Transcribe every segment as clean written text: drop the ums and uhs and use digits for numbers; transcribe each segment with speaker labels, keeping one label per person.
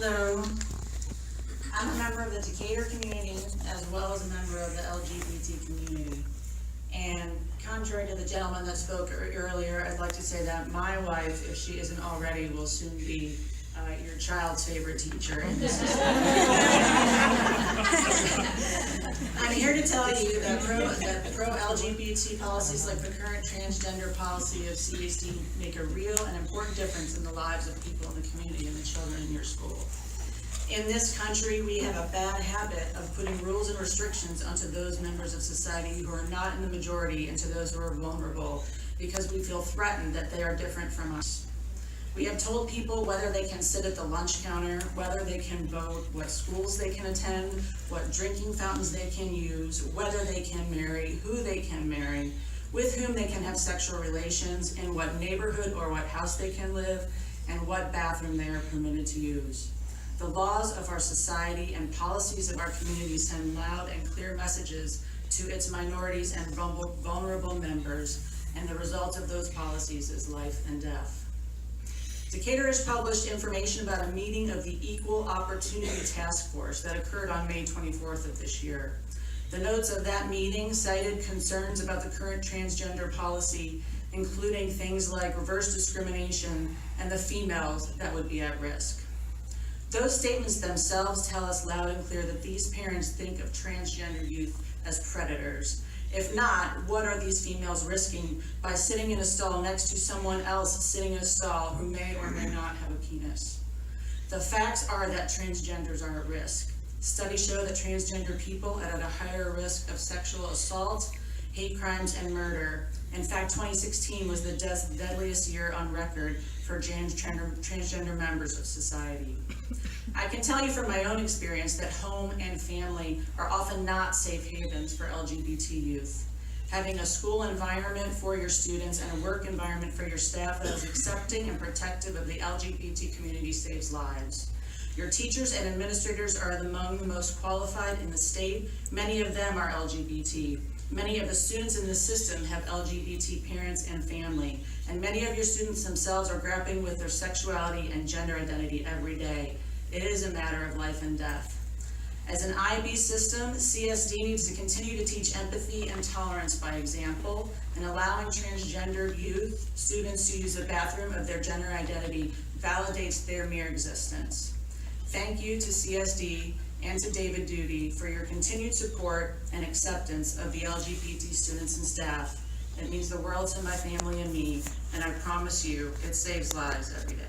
Speaker 1: Hello. I'm a member of the Decatur community as well as a member of the LGBT community. And contrary to the gentleman that spoke earlier, I'd like to say that my wife, if she isn't already, will soon be your child's favorite teacher. And this is I'm here to tell you that pro-LGBT policies like the current transgender policy of CSD make a real and important difference in the lives of people in the community and the children in your school. In this country, we have a bad habit of putting rules and restrictions onto those members of society who are not in the majority and to those who are vulnerable because we feel threatened that they are different from us. We have told people whether they can sit at the lunch counter, whether they can vote, what schools they can attend, what drinking fountains they can use, whether they can marry, who they can marry, with whom they can have sexual relations, in what neighborhood or what house they can live, and what bathroom they are permitted to use. The laws of our society and policies of our community send loud and clear messages to its minorities and vulnerable members, and the result of those policies is life and death. Decatur has published information about a meeting of the Equal Opportunity Task Force that occurred on May 24th of this year. The notes of that meeting cited concerns about the current transgender policy, including things like reverse discrimination and the females that would be at risk. Those statements themselves tell us loud and clear that these parents think of transgender youth as predators. If not, what are these females risking by sitting in a stall next to someone else sitting in a stall who may or may not have a penis? The facts are that transgenders are at risk. Studies show that transgender people are at a higher risk of sexual assault, hate crimes, and murder. In fact, 2016 was the deadliest year on record for transgender members of society. I can tell you from my own experience that home and family are often not safe havens for LGBT youth. Having a school environment for your students and a work environment for your staff that is accepting and protective of the LGBT community saves lives. Your teachers and administrators are among the most qualified in the state. Many of them are LGBT. Many of the students in the system have LGBT parents and family, and many of your students themselves are grappling with their sexuality and gender identity every day. It is a matter of life and death. As an IB system, CSD needs to continue to teach empathy and tolerance by example, and allowing transgender youth students to use the bathroom of their gender identity validates their mere existence. Thank you to CSD and to David Duty for your continued support and acceptance of the LGBT students and staff. It means the world to my family and me, and I promise you, it saves lives every day.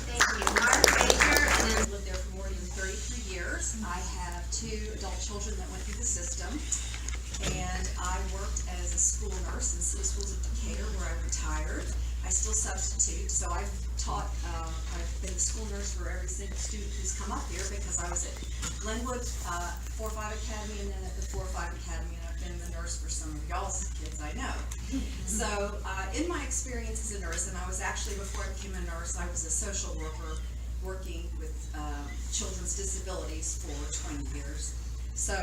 Speaker 2: Thank you. Mark Baker, and I've lived there for more than 33 years. I have 2 adult children that went through the system, and I worked as a school nurse in City Schools of Decatur, where I retired. I still substitute, so I've been the school nurse for every single student who's come up here because I was at Glenwood 4-5 Academy and then at the 4-5 Academy, and I've been the nurse for some of y'all's kids I know. So in my experience as a nurse, and I was actually, before I became a nurse, I was a social worker working with children's disabilities for 20 years. So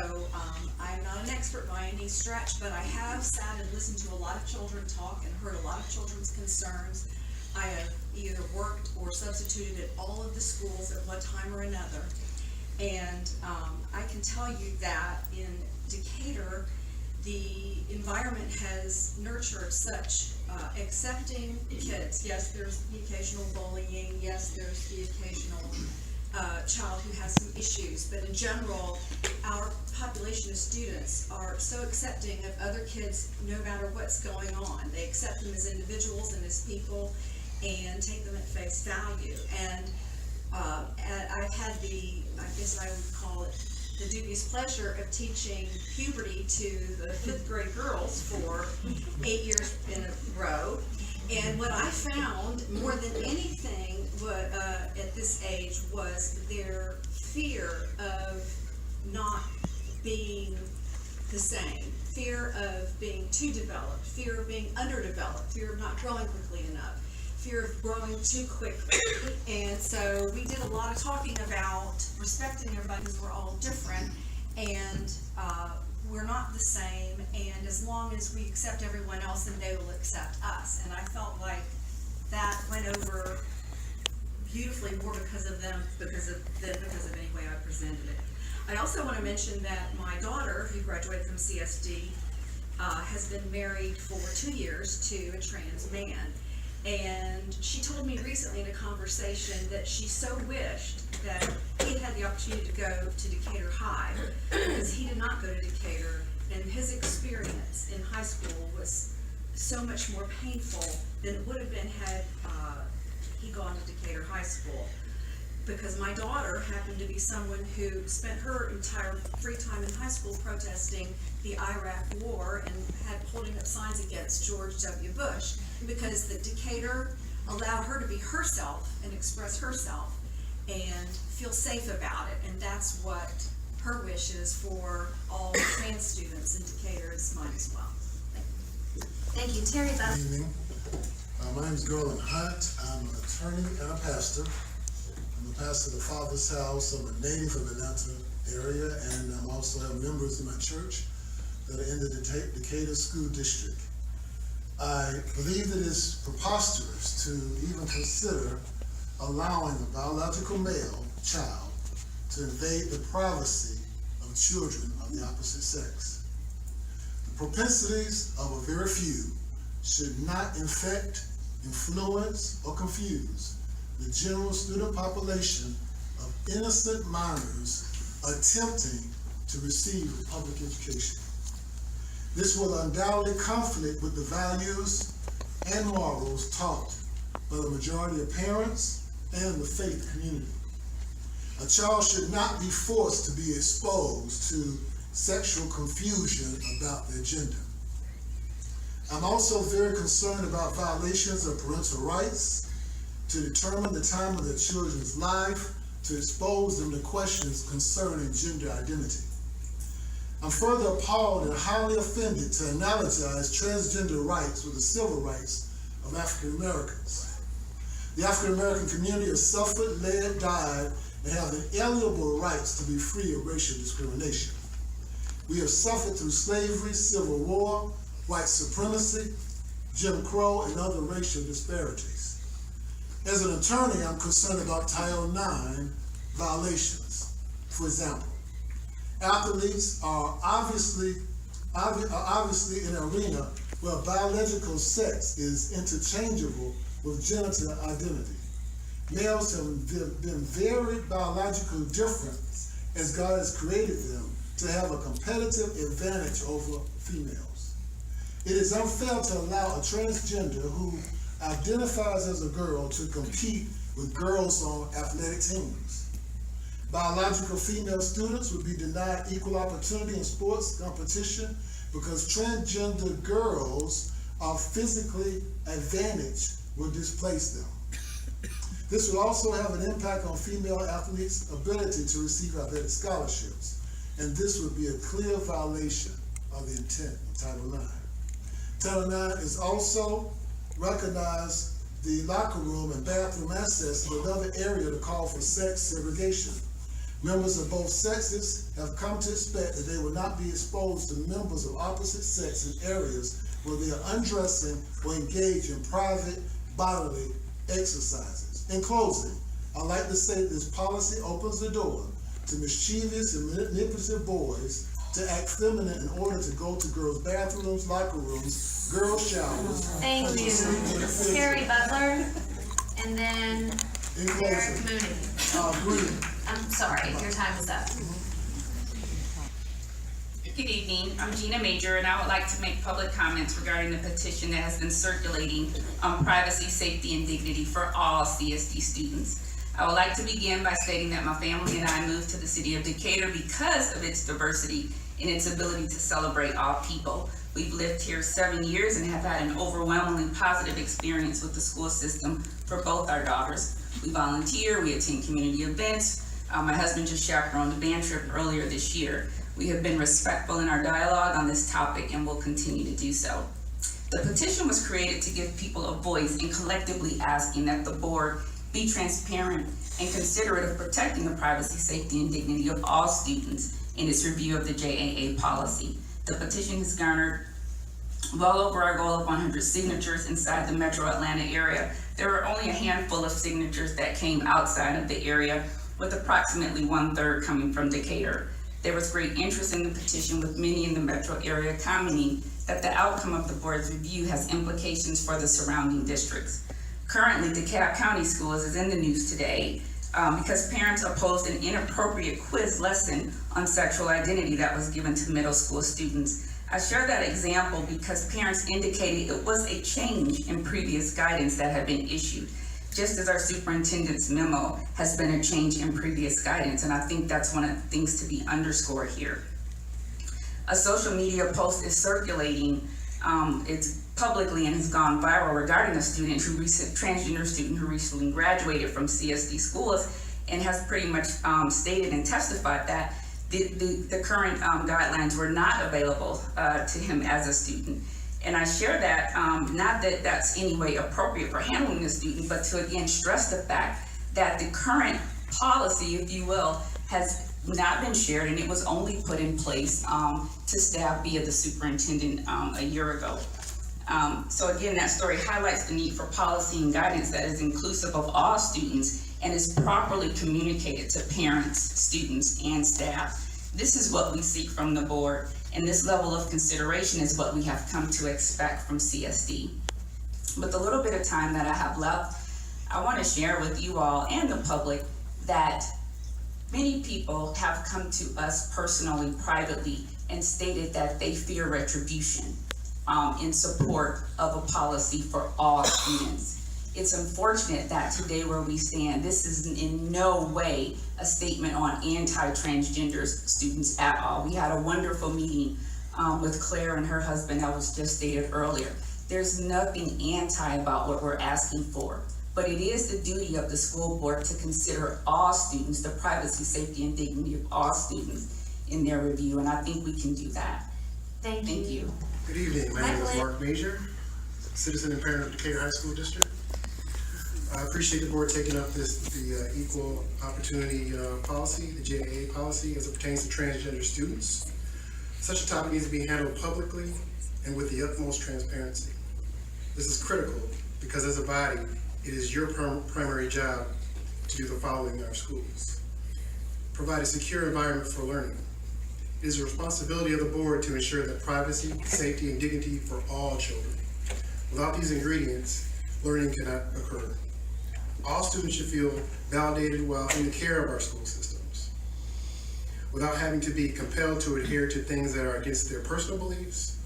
Speaker 2: I'm not an expert by any stretch, but I have sat and listened to a lot of children talk and heard a lot of children's concerns. I have either worked or substituted at all of the schools at one time or another. And I can tell you that in Decatur, the environment has nurtured such accepting kids. Yes, there's the occasional bullying. Yes, there's the occasional child who has some issues, but in general, our population of students are so accepting of other kids no matter what's going on. They accept them as individuals and as people and take them at face value. And I've had the, I guess I would call it, the dubious pleasure of teaching puberty to the 5th grade girls for 8 years in a row. And what I found more than anything at this age was their fear of not being the same, fear of being too developed, fear of being underdeveloped, fear of not growing quickly enough, fear of growing too quickly. And so we did a lot of talking about respecting everybody because we're all different, and we're not the same, and as long as we accept everyone else, then they will accept us. And I felt like that went over beautifully more because of them, than because of any way I presented it. I also want to mention that my daughter, who graduated from CSD, has been married for 2 years to a trans man. And she told me recently in a conversation that she so wished that he had the opportunity to go to Decatur High, because he did not go to Decatur, and his experience in high school was so much more painful than it would have been had he gone to Decatur High School. Because my daughter happened to be someone who spent her entire free time in high school protesting the Iraq War and holding up signs against George W. Bush, because the Decatur allowed her to be herself and express herself and feel safe about it. And that's what her wish is for all trans students in Decatur, is mine as well.
Speaker 3: Thank you. Terry Beth.
Speaker 4: Good evening. My name is Garland Hunt. I'm an attorney and a pastor. I'm a pastor of the Father's House. I'm a native of the Atlanta area, and I also have members in my church that are in the Decatur School District. I believe that it's preposterous to even consider allowing a biological male child to invade the privacy of children of the opposite sex. The propensities of a very few should not infect, influence, or confuse the general student population of innocent minors attempting to receive a public education. This will undoubtedly conflict with the values and morals taught by the majority of parents and the faith community. A child should not be forced to be exposed to sexual confusion about their gender. I'm also very concerned about violations of parental rights to determine the time of their children's life, to expose them to questions concerning gender identity. I'm further appalled and highly offended to analogize transgender rights with the civil rights of African Americans. The African American community has suffered, led, died, and have inalienable rights to be free of racial discrimination. We have suffered through slavery, civil war, white supremacy, Jim Crow, and other racial disparities. As an attorney, I'm concerned about Title IX violations. For example, athletes are obviously in an arena where biological sex is interchangeable with genital identity. Males have been very biologically different as God has created them to have a competitive advantage over females. It is unfair to allow a transgender who identifies as a girl to compete with girls on athletic teams. Biological female students would be denied equal opportunity in sports competition because transgender girls are physically advantaged will displace them. This will also have an impact on female athletes' ability to receive athletic scholarships, and this would be a clear violation of the intent of Title IX. Title IX is also recognize the locker room and bathroom access as another area to call for sex segregation. Members of both sexes have come to expect that they will not be exposed to members of opposite sex in areas where they are undressing or engage in private bodily exercises. In closing, I'd like to say this policy opens the door to mischievous and manipulative boys to act feminine in order to go to girls' bathrooms, locker rooms, girls' showers.
Speaker 3: Thank you. Terry Butler, and then Eric Mooney.
Speaker 4: Green.
Speaker 3: I'm sorry, your time is up.
Speaker 5: Good evening, I'm Gina Major, and I would like to make public comments regarding the petition that has been circulating on privacy, safety, and dignity for all CSD students. I would like to begin by stating that my family and I moved to the city of Decatur because of its diversity and its ability to celebrate all people. We've lived here 7 years and have had an overwhelmingly positive experience with the school system for both our daughters. We volunteer, we attend community events. My husband just chaperoned a band trip earlier this year. We have been respectful in our dialogue on this topic and will continue to do so. The petition was created to give people a voice in collectively asking that the board be transparent and considerate of protecting the privacy, safety, and dignity of all students in its review of the JAA policy. The petition has garnered well over our goal of 100 signatures inside the metro Atlanta area. There were only a handful of signatures that came outside of the area, with approximately 1/3 coming from Decatur. There was great interest in the petition, with many in the metro area commenting that the outcome of the board's review has implications for the surrounding districts. Currently, Decatur County Schools is in the news today because parents opposed an inappropriate quiz lesson on sexual identity that was given to middle school students. I share that example because parents indicated it was a change in previous guidance that had been issued, just as our superintendent's memo has been a change in previous guidance, and I think that's one of the things to be underscored here. A social media post is circulating, it's publicly and has gone viral regarding a transgender student who recently graduated from CSD schools and has pretty much stated and testified that the current guidelines were not available to him as a student. And I share that, not that that's any way appropriate for handling the student, but to again stress the fact that the current policy, if you will, has not been shared, and it was only put in place to staff via the superintendent a year ago. So again, that story highlights the need for policy and guidance that is inclusive of all students and is properly communicated to parents, students, and staff. This is what we seek from the board, and this level of consideration is what we have come to expect from CSD. With the little bit of time that I have left, I want to share with you all and the public that many people have come to us personally, privately, and stated that they fear retribution in support of a policy for all students. It's unfortunate that today where we stand, this is in no way a statement on anti-transgender students at all. We had a wonderful meeting with Claire and her husband that was just stated earlier. There's nothing anti about what we're asking for, but it is the duty of the school board to consider all students, the privacy, safety, and dignity of all students in their review, and I think we can do that. Thank you.
Speaker 6: Good evening, my name is Mark Major, citizen and parent of Decatur High School District. I appreciate the board taking up the equal opportunity policy, the JAA policy, as it pertains to transgender students. Such a topic needs to be handled publicly and with the utmost transparency. This is critical because as a body, it is your primary job to do the following in our schools. Provide a secure environment for learning. It is the responsibility of the board to ensure that privacy, safety, and dignity for all children. Without these ingredients, learning cannot occur. All students should feel validated while in the care of our school systems, without having to be compelled to adhere to things that are against their personal beliefs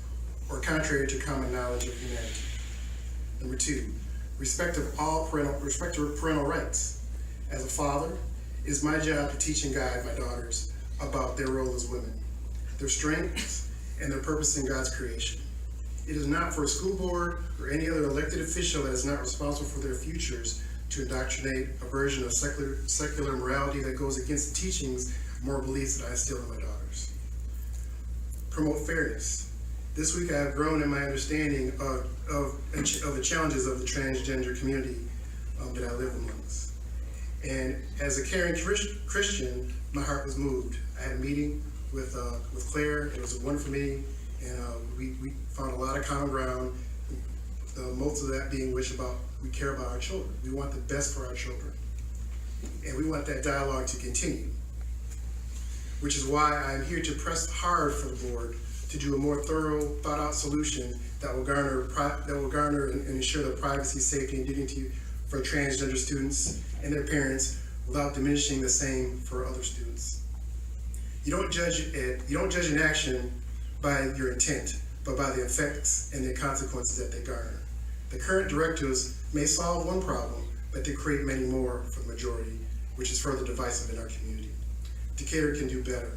Speaker 6: or contrary to common knowledge of humanity. Number 2, respect of parental rights. As a father, it is my job to teach and guide my daughters about their role as women, their strengths, and their purpose in God's creation. It is not for a school board or any other elected official that is not responsible for their futures to indoctrinate a version of secular morality that goes against the teachings, moral beliefs that I instill in my daughters. Promote fairness. This week I have grown in my understanding of the challenges of the transgender community that I live amongst. And as a caring Christian, my heart was moved. I had a meeting with Claire. It was a wonderful meeting, and we found a lot of common ground. Most of that being we care about our children. We want the best for our children, and we want that dialogue to continue. Which is why I'm here to press hard for the board to do a more thorough, thought-out solution that will garner and ensure the privacy, safety, and dignity for transgender students and their parents, without diminishing the same for other students. You don't judge an action by your intent, but by the effects and the consequences that they garner. The current directives may solve one problem, but they create many more for the majority, which is further divisive in our community. Decatur can do better.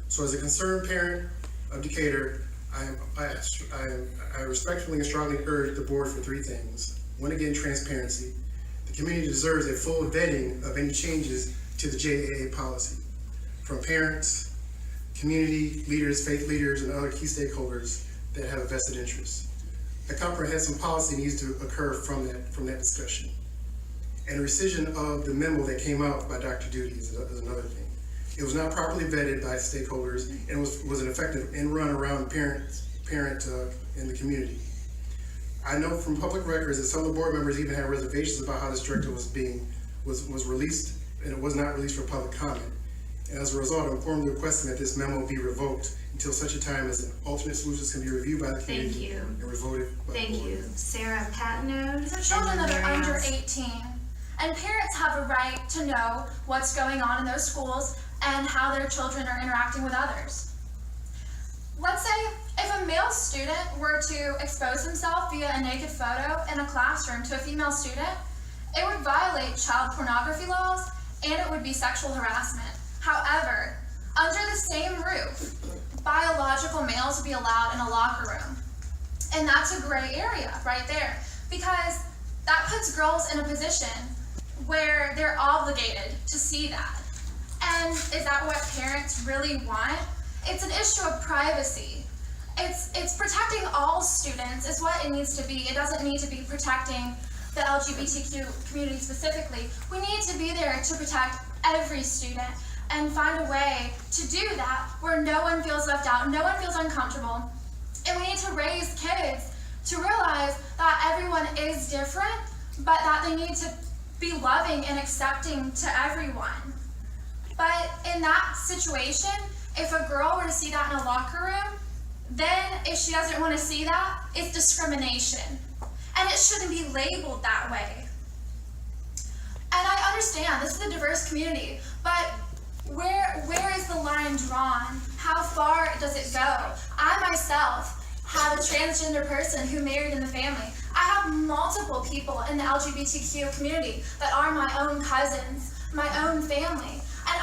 Speaker 6: So as a concerned parent of Decatur, I respectfully and strongly urge the board for 3 things. 1, again, transparency. The community deserves a full vetting of any changes to the JAA policy from parents, community leaders, faith leaders, and other key stakeholders that have a vested interest. A comprehensive policy needs to occur from that discussion. And rescission of the memo that came out by Dr. Duty is another thing. It was not properly vetted by stakeholders and was an effective end run around parent in the community. I know from public records that some of the board members even had reservations about how this directive was released, and it was not released for public comment. And as a result, I'm formally requesting that this memo be revoked until such a time as an alternate solutions can be reviewed by the committee.
Speaker 3: Thank you.
Speaker 6: And revoted by the board.
Speaker 3: Thank you. Sarah Patino.
Speaker 7: These are children that are under 18, and parents have a right to know what's going on in those schools and how their children are interacting with others. Let's say if a male student were to expose himself via a naked photo in a classroom to a female student, it would violate child pornography laws and it would be sexual harassment. However, under the same roof, biological males would be allowed in a locker room. And that's a gray area right there, because that puts girls in a position where they're obligated to see that. And is that what parents really want? It's an issue of privacy. It's protecting all students is what it needs to be. It doesn't need to be protecting the LGBTQ community specifically. We need to be there to protect every student and find a way to do that where no one feels left out, no one feels uncomfortable. And we need to raise kids to realize that everyone is different, but that they need to be loving and accepting to everyone. But in that situation, if a girl were to see that in a locker room, then if she doesn't want to see that, it's discrimination. And it shouldn't be labeled that way. And I understand, this is a diverse community, but where is the line drawn? How far does it go? I myself have a transgender person who married in the family. I have multiple people in the LGBTQ community that are my own cousins, my own family. And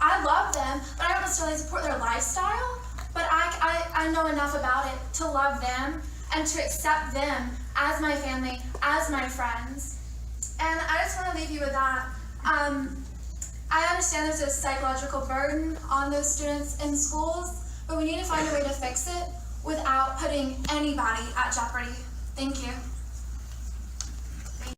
Speaker 7: I love them, but I don't necessarily support their lifestyle, but I know enough about it to love them and to accept them as my family, as my friends. And I just want to leave you with that. I understand there's a psychological burden on those students in schools, but we need to find a way to fix it without putting anybody at jeopardy. Thank you.